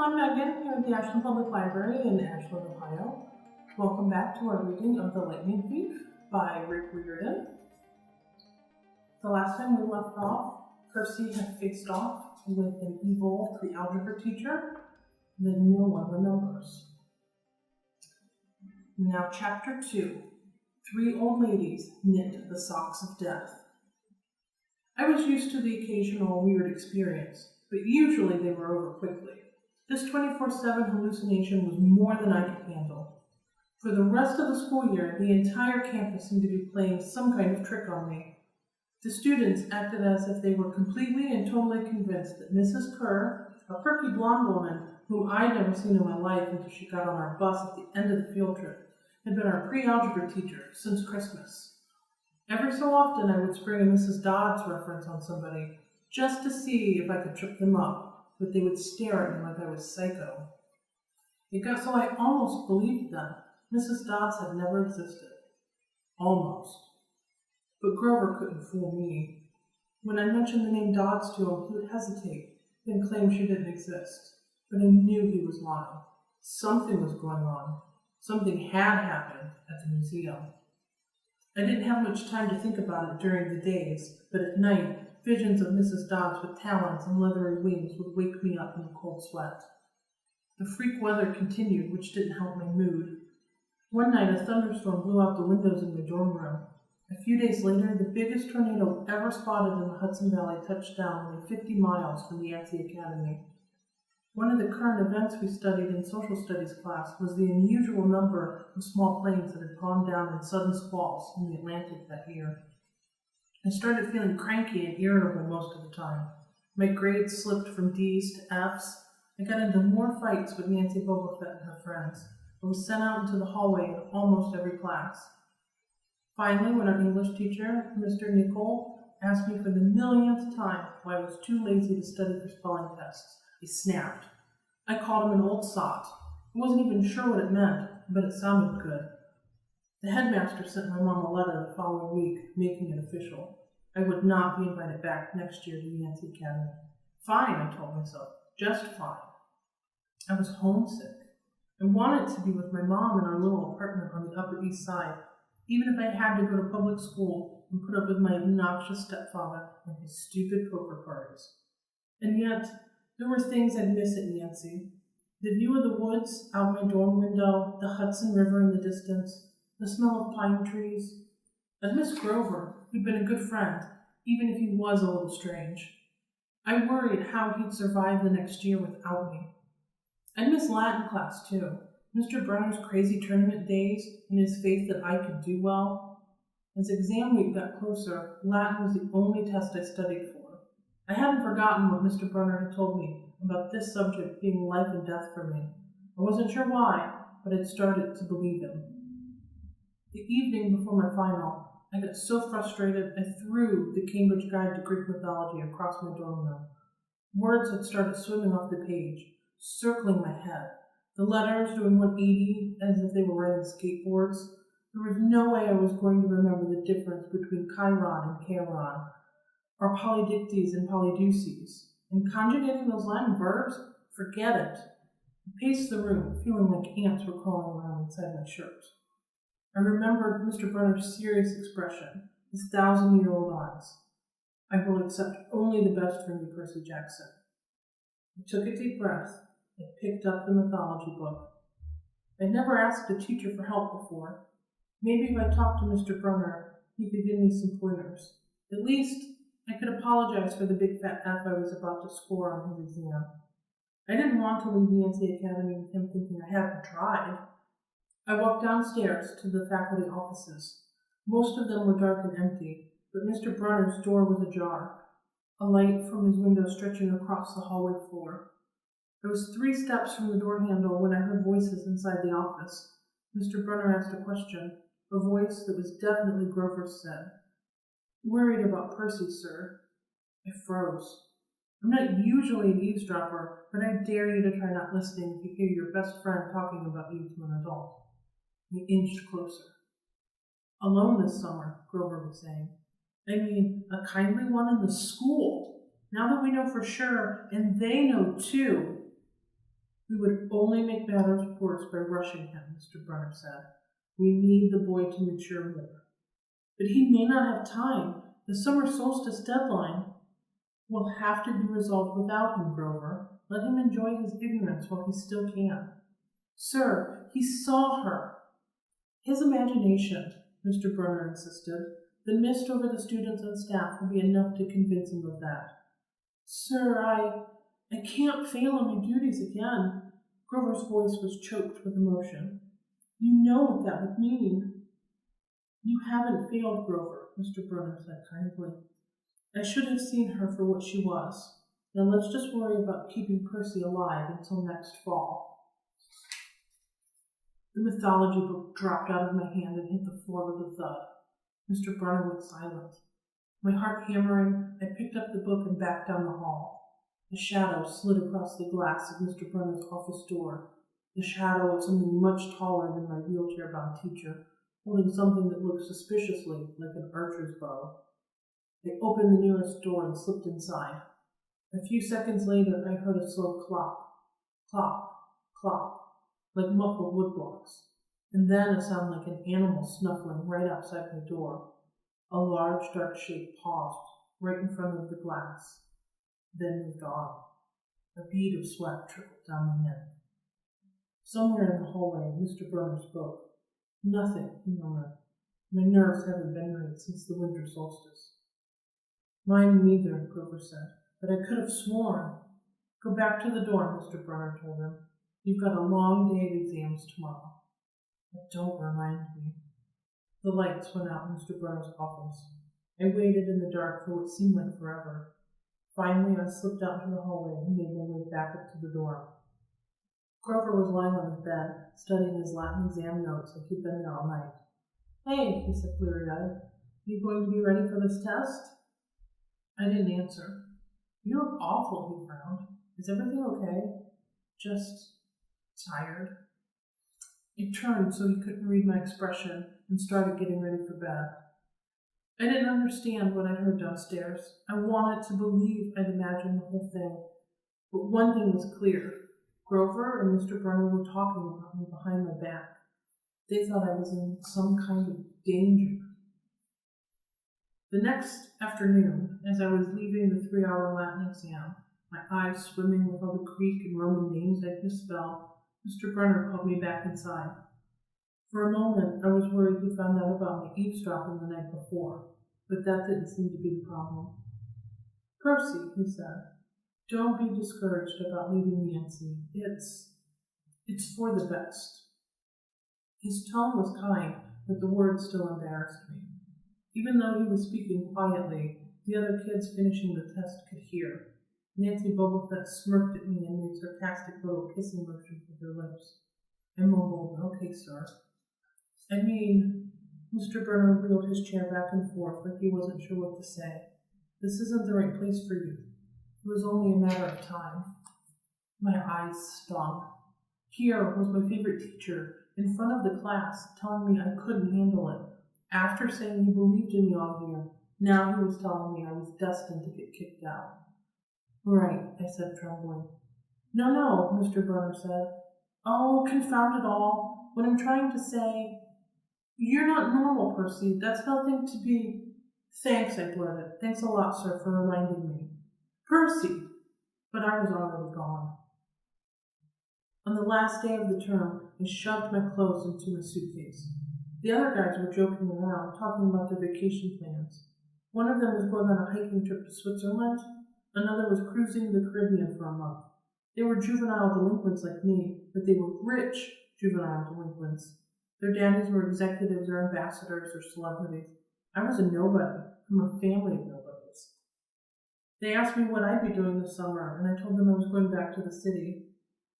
I'm Meghan here at the Ashland Public Library in Ashland, Ohio. Welcome back to our reading of The Lightning Thief by Rick Riordan. The last time we left off, Percy had faced off with an evil pre-algebra teacher that no one remembers. Now Chapter 2. 3 old ladies knit the socks of death. I was used to the occasional weird experience, but usually they were over quickly. This 24/7 hallucination was more than I could handle. For the rest of the school year, the entire campus seemed to be playing some kind of trick on me. The students acted as if they were completely and totally convinced that Mrs. Kerr, a perky blonde woman whom I'd never seen in my life until she got on our bus at the end of the field trip, had been our pre-algebra teacher since Christmas. Every so often I would spring a Mrs. Dodds reference on somebody, just to see if I could trip them up, but they would stare at me like I was psycho. It got so I almost believed them. Mrs. Dodds had never existed. Almost. But Grover couldn't fool me. When I mentioned the name Dodds to him, he would hesitate, then claim she didn't exist. But I knew he was lying. Something was going on. Something had happened at the museum. I didn't have much time to think about it during the days, but at night, visions of Mrs. Dodds with talons and leathery wings would wake me up in a cold sweat. The freak weather continued, which didn't help my mood. One night, a thunderstorm blew out the windows in my dorm room. A few days later, the biggest tornado ever spotted in the Hudson Valley touched down only 50 miles from the Yancey Academy. One of the current events we studied in social studies class was the unusual number of small planes that had gone down in sudden squalls in the Atlantic that year. I started feeling cranky and irritable most of the time. My grades slipped from D's to F's. I got into more fights with Nancy Bobofet and her friends. I was sent out into the hallway in almost every class. Finally, when our English teacher, Mr. Nicole, asked me for the millionth time why I was too lazy to study for spelling tests, I snapped. I called him an old sot. I wasn't even sure what it meant, but it sounded good. The headmaster sent my mom a letter the following week, making it official. I would not be invited back next year to the Yancey Academy. Fine, I told myself. Just fine. I was homesick. I wanted to be with my mom in our little apartment on the Upper East Side, even if I had to go to public school and put up with my obnoxious stepfather and his stupid poker parties. And yet, there were things I'd miss at Yancey. The view of the woods out my dorm window, the Hudson River in the distance, the smell of pine trees. I'd miss Grover, who'd been a good friend, even if he was a little strange. I worried how he'd survive the next year without me. I'd miss Latin class, too. Mr. Brunner's crazy tournament days and his faith that I could do well. As exam week got closer, Latin was the only test I studied for. I hadn't forgotten what Mr. Brunner had told me about this subject being life and death for me. I wasn't sure why, but I'd started to believe him. The evening before my final, I got so frustrated I threw the Cambridge Guide to Greek Mythology across my dorm room. Words had started swimming off the page, circling my head. The letters doing 180 as if they were riding skateboards. There was no way I was going to remember the difference between Chiron and Charon, or polydictes and polydeuces. And conjugating those Latin verbs? Forget it. I paced the room, feeling like ants were crawling around inside my shirt. I remembered Mr. Brunner's serious expression, his 1,000-year-old eyes. I will accept only the best from you, Percy Jackson. I took a deep breath and picked up the mythology book. I'd never asked a teacher for help before. Maybe if I talked to Mr. Brunner, he could give me some pointers. At least, I could apologize for the big fat F I was about to score on his exam. I didn't want to leave the Yancey Academy with him thinking I hadn't tried. I walked downstairs to the faculty offices. Most of them were dark and empty, but Mr. Brunner's door was ajar, a light from his window stretching across the hallway floor. I was 3 steps from the door handle when I heard voices inside the office. Mr. Brunner asked a question, a voice that was definitely Grover's said. "Worried about Percy, sir." I froze. I'm not usually an eavesdropper, but I dare you to try not listening if you hear your best friend talking about you to an adult. He inched closer. "Alone this summer," Grover was saying. "I mean, a kindly one in the school. Now that we know for sure, and they know too." We would only make matters worse by rushing him, Mr. Brunner said. We need the boy to mature more. But he may not have time. The summer solstice deadline will have to be resolved without him, Grover. Let him enjoy his ignorance while he still can. Sir, he saw her. His imagination, Mr. Brunner insisted. The mist over the students and staff will be enough to convince him of that. Sir, I can't fail on my duties again. Grover's voice was choked with emotion. You know what that would mean. You haven't failed, Grover, Mr. Brunner said kindly. I should have seen her for what she was. Now let's just worry about keeping Percy alive until next fall. The mythology book dropped out of my hand and hit the floor with a thud. Mr. Brunner was silent. My heart hammering, I picked up the book and backed down the hall. A shadow slid across the glass of Mr. Brunner's office door. The shadow of something much taller than my wheelchair-bound teacher, holding something that looked suspiciously like an archer's bow. I opened the nearest door and slipped inside. A few seconds later, I heard a slow clop, clop, clop, like muffled woodblocks, and then a sound like an animal snuffling right outside my door. A large, dark shape paused right in front of the glass, then moved on. A bead of sweat trickled down my neck. Somewhere in the hallway, Mr. Brunner spoke. Nothing, he murmured. My nerves haven't been right since the winter solstice. Mine neither, Grover said, but I could have sworn. Go back to the door, Mr. Brunner told him. You've got a long day of exams tomorrow. But don't remind me. The lights went out in Mr. Brunner's office. I waited in the dark for what seemed like forever. Finally, I slipped out into the hallway and made my way back up to the door. Grover was lying on his bed, studying his Latin exam notes like he'd been there all night. Hey, he said bleary-eyed. Are you going to be ready for this test? I didn't answer. You look awful, he frowned. Is everything okay? Just tired. I turned so he couldn't read my expression and started getting ready for bed. I didn't understand what I'd heard downstairs. I wanted to believe I'd imagined the whole thing. But one thing was clear. Grover and Mr. Brunner were talking about me behind my back. They thought I was in some kind of danger. The next afternoon, as I was leaving the 3-hour Latin exam, my eyes swimming with all the Greek and Roman names I'd misspelled, Mr. Brunner called me back inside. For a moment, I was worried he found out about my eavesdropping the night before, but that didn't seem to be the problem. Percy, he said, don't be discouraged about leaving Nancy. It's for the best. His tone was kind, but the words still embarrassed me. Even though he was speaking quietly, the other kids finishing the test could hear. Nancy Bobofet smirked at me and made sarcastic little kissing motions with her lips. I mumbled, okay, sir. I mean, Mr. Brunner wheeled his chair back and forth like he wasn't sure what to say. This isn't the right place for you. It was only a matter of time. My eyes stung. Here was my favorite teacher, in front of the class, telling me I couldn't handle it. After saying he believed in me all year, now he was telling me I was destined to get kicked out. Right, I said, trembling. No, Mr. Brunner said. Oh, confound it all. What I'm trying to say... You're not normal, Percy. That's nothing to be... Thanks, I blurted. Thanks a lot, sir, for reminding me. Percy! But I was already gone. On the last day of the term, I shoved my clothes into my suitcase. The other guys were joking around, talking about their vacation plans. One of them was going on a hiking trip to Switzerland. Another was cruising the Caribbean for a month. They were juvenile delinquents like me, but they were rich juvenile delinquents. Their daddies were executives or ambassadors or celebrities. I was a nobody from a family of nobodies. They asked me what I'd be doing this summer, and I told them I was going back to the city.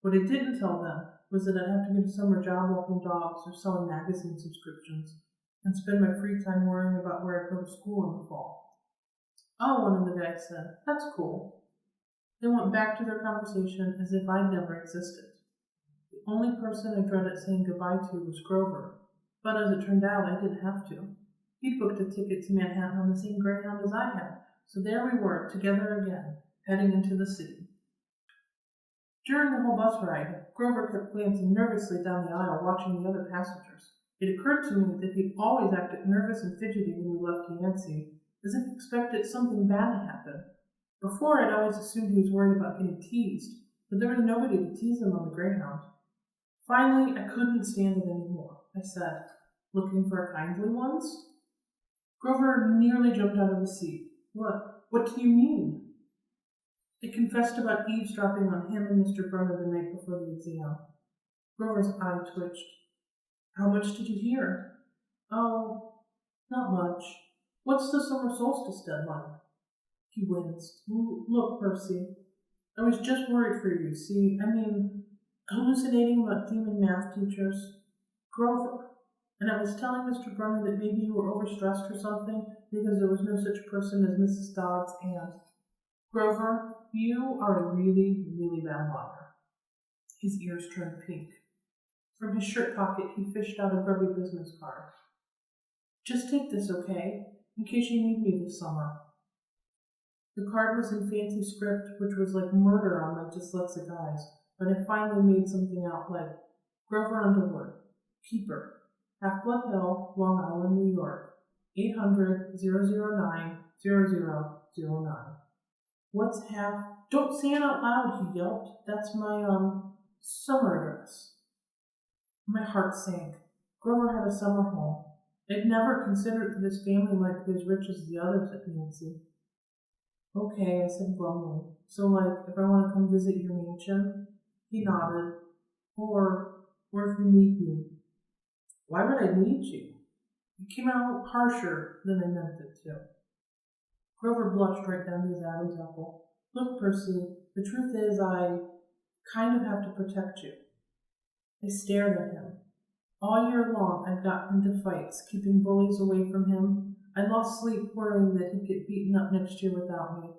What I didn't tell them was that I'd have to get a summer job walking dogs or selling magazine subscriptions and spend my free time worrying about where I'd go to school in the fall. Oh, one of the guys said, that's cool. They went back to their conversation as if I'd never existed. The only person I dreaded saying goodbye to was Grover, but as it turned out, I didn't have to. He'd booked a ticket to Manhattan on the same Greyhound as I had, so there we were, together again, heading into the city. During the whole bus ride, Grover kept glancing nervously down the aisle, watching the other passengers. It occurred to me that he'd always acted nervous and fidgety when we left Yancey, as if he expected something bad to happen. Before, I'd always assumed he was worried about getting teased, but there was nobody to tease him on the Greyhound. Finally, I couldn't stand it anymore. I said, "Looking for kindly ones?" Grover nearly jumped out of his seat. What do you mean?" I confessed about eavesdropping on him and Mr. Brunner the night before the exam. Grover's eye twitched. "How much did you hear?" "Oh, not much. What's the summer solstice deadline?" He winced. "Look, Percy, I was just worried for you, see? Hallucinating about demon math teachers. Grover, and I was telling Mr. Brunner that maybe you were overstressed or something because there was no such person as Mrs. Dodd's aunt. Grover, you are a really, really bad liar." His ears turned pink. From his shirt pocket, he fished out a grubby business card. "Just take this, okay? In case you need me this summer." The card was in fancy script, which was like murder on my dyslexic eyes, but I finally made something out like Grover Underwood, Keeper, Half-Blood Hill, Long Island, New York, 800-009-0009. "What's half—" "Don't say it out loud," he yelped. "That's my, summer address." My heart sank. Grover had a summer home. I'd never considered that his family might be as rich as the others at Nancy. "Okay," I said glumly. "So, if I want to come visit your mansion?" He nodded. Or if you need me." "Why would I need you?" It came out harsher than I meant it to. Grover blushed right down to his Adam's apple. "Look, Percy, the truth is I kind of have to protect you." I stared at him. All year long I'd gotten into fights, keeping bullies away from him. I lost sleep worrying that he'd get beaten up next year without me.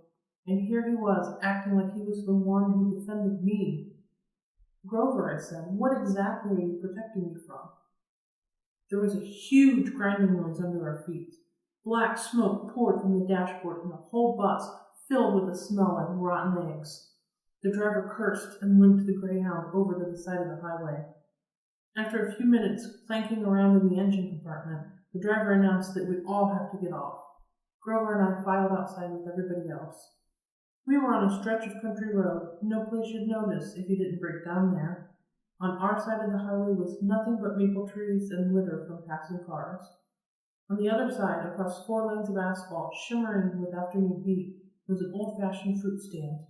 And here he was, acting like he was the one who defended me. "Grover," I said, "what exactly are you protecting me from?" There was a huge grinding noise under our feet. Black smoke poured from the dashboard, and the whole bus filled with a smell like rotten eggs. The driver cursed and limped the Greyhound over to the side of the highway. After a few minutes clanking around in the engine compartment, the driver announced that we'd all have to get off. Grover and I filed outside with everybody else. We were on a stretch of country road. No place you'd notice if you didn't break down there. On our side of the highway was nothing but maple trees and litter from passing cars. On the other side, across 4 lanes of asphalt, shimmering with afternoon heat, was an old-fashioned fruit stand.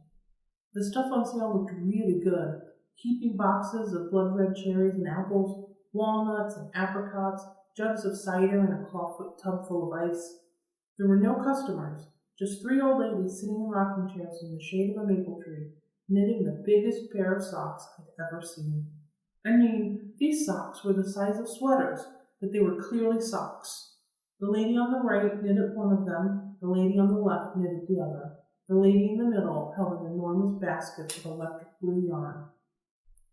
The stuff on sale looked really good. Heaping boxes of blood-red cherries and apples, walnuts and apricots, jugs of cider and a clawfoot tub full of ice. There were no customers, just 3 old ladies sitting in rocking chairs in the shade of a maple tree, knitting the biggest pair of socks I'd ever seen. These socks were the size of sweaters, but they were clearly socks. The lady on the right knitted one of them, the lady on the left knitted the other. The lady in the middle held an enormous basket of electric blue yarn.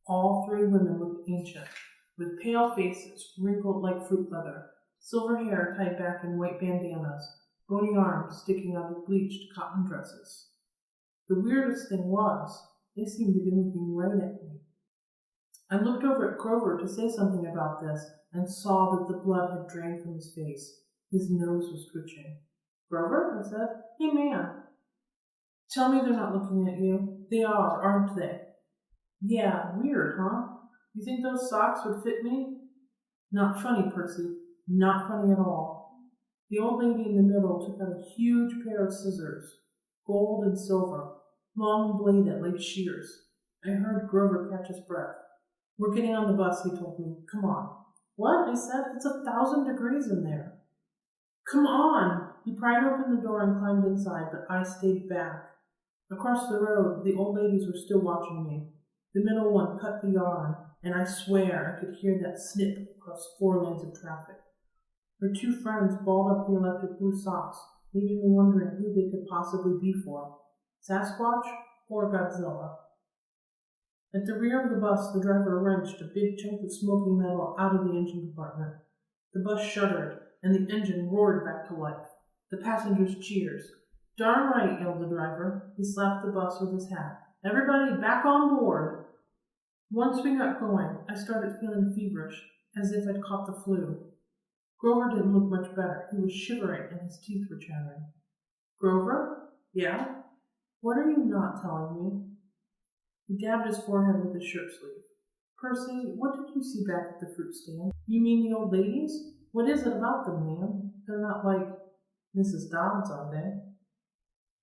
All 3 women looked ancient, with pale faces wrinkled like fruit leather, silver hair tied back in white bandanas, bony arms sticking out of bleached cotton dresses. The weirdest thing was, they seemed to be looking right at me. I looked over at Grover to say something about this and saw that the blood had drained from his face. His nose was twitching. "Grover," I said, "hey man, tell me they're not looking at you. They are, aren't they?" "Yeah, weird, huh? You think those socks would fit me?" "Not funny, Percy. Not funny at all." The old lady in the middle took out a huge pair of scissors, gold and silver, long bladed like shears. I heard Grover catch his breath. "We're getting on the bus," he told me. "Come on." "What?" I said. "It's 1,000 degrees in there." "Come on!" He pried open the door and climbed inside, but I stayed back. Across the road, the old ladies were still watching me. The middle one cut the yarn, and I swear I could hear that snip across 4 lanes of traffic. Her 2 friends balled up the electric blue socks, leaving me wondering who they could possibly be for. Sasquatch or Godzilla? At the rear of the bus, the driver wrenched a big chunk of smoking metal out of the engine compartment. The bus shuddered, and the engine roared back to life. The passengers cheered. "Darn right," yelled the driver. He slapped the bus with his hat. Everybody back on board. Once we got going, I started feeling feverish, as if I'd caught the flu. Grover didn't look much better. He was shivering and his teeth were chattering. Grover? Yeah? What are you not telling me? He dabbed his forehead with his shirt sleeve. Percy, what did you see back at the fruit stand? You mean the old ladies? What is it about them, man? They're not like Mrs. Dodds, are they?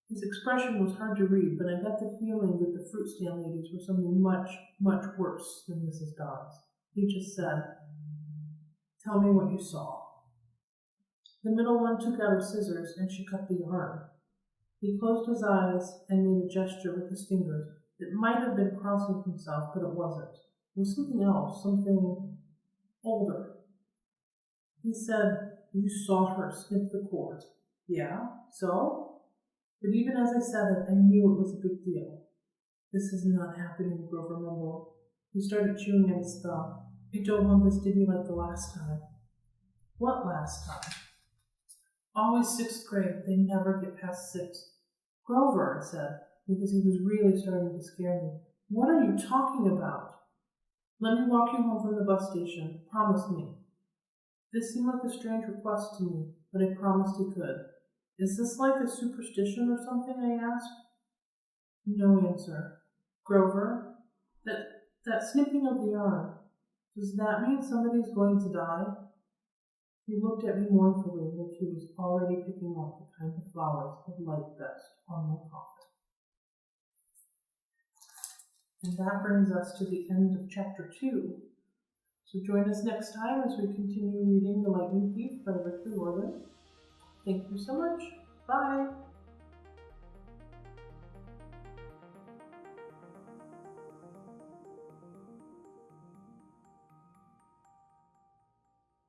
His expression was hard to read, but I got the feeling that the fruit stand ladies were something much, much worse than Mrs. Dodds. He just said, Tell me what you saw. The middle one took out her scissors and she cut the yarn. He closed his eyes and made a gesture with his fingers that might have been crossing himself, but it wasn't. It was something else, something older. He said, You saw her snip the cord. Yeah, so? But even as I said it, I knew it was a big deal. This is not happening, Grover mumbled. He started chewing at his thumb. I don't want this to be like the last time. What last time? Always 6th grade. They never get past 6th. Grover, I said, because he was really starting to scare me. What are you talking about? Let me walk you home from the bus station. Promise me. This seemed like a strange request to me, but I promised he could. Is this like a superstition or something? I asked. No answer. Grover, that snipping of the yarn, does that mean somebody's going to die? He looked at me mournfully, like he was already picking up the kind of flowers I'd like best on my coffin. And that brings us to the end of chapter 2. So join us next time as we continue reading The Lightning Thief by Rick Riordan. Thank you so much. Bye.